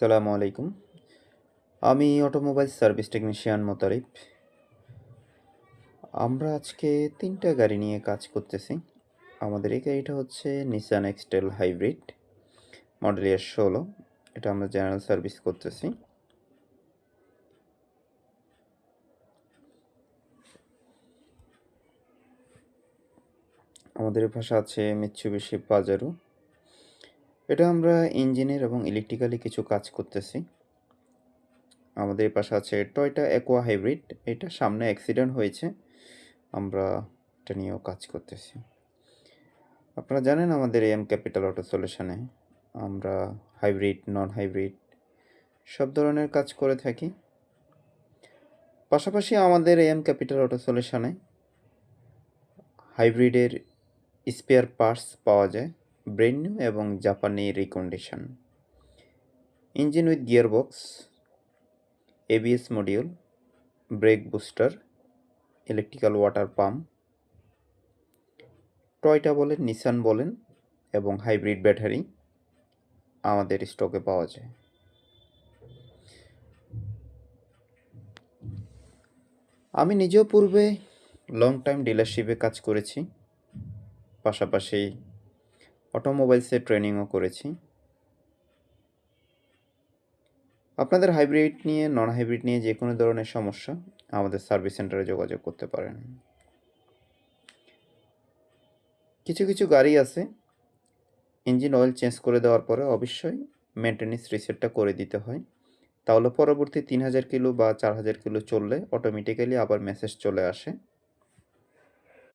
আসসালামু আলাইকুম। আমি অটোমোবাইল সার্ভিস টেকনিশিয়ান মোতারিফ। আমরা আজকে ৩ টা গাড়ি নিয়ে কাজ করতেছি। আমাদের এই গাড়িটা হচ্ছে নিসান এক্সটেল হাইব্রিড, মডেল ইয়ার ১৬। এটা আমরা জেনারেল সার্ভিস করতেছি। আমাদের পাশে আছে মিৎসুবিশি পাজেরো। এটা আমরা ইঞ্জিনের এবং ইলেকট্রিক্যালি কিছু কাজ করতেছি। আমাদের পাশে আছে টয়োটা অ্যাকোয়া হাইব্রিড। এটা সামনে অ্যাক্সিডেন্ট হয়েছে, আমরা এটা নিয়েও কাজ করতেছি। আপনারা জানেন আমাদের এম ক্যাপিটাল অটো সলিউশনে আমরা হাইব্রিড, নন হাইব্রিড সব ধরনের কাজ করে থাকি। পাশাপাশি আমাদের এম ক্যাপিটাল অটো সলিউশনে হাইব্রিডের স্পেয়ার পার্টস পাওয়া যায়, ব্র্যান্ড নিউ এবং জাপানি recondition. Engine with gearbox, ABS module, brake booster, electrical water pump, Toyota বলেন, নিসান বলেন এবং হাইব্রিড ব্যাটারি আমাদের স্টকে পাওয়া যায়। আমি নিজেও পূর্বে লং টাইম ডিলারশিপে কাজ করেছি, পাশাপাশি অটোমোবাইলসে ট্রেনিংও করেছি। আপনাদের হাইব্রিড নিয়ে, নন হাইব্রিড নিয়ে যে কোনো ধরনের সমস্যা আমাদের সার্ভিস সেন্টারে যোগাযোগ করতে পারেন। কিছু কিছু গাড়ি আছে ইঞ্জিন অয়েল চেঞ্জ করে দেওয়ার পরে অবশ্যই মেনটেন্যান্স রিসেটটা করে দিতে হয়, তাহলে পরবর্তী ৩,০০০ কিলো বা ৪,০০০ কিলো চললে অটোমেটিক্যালি আবার মেসেজ চলে আসে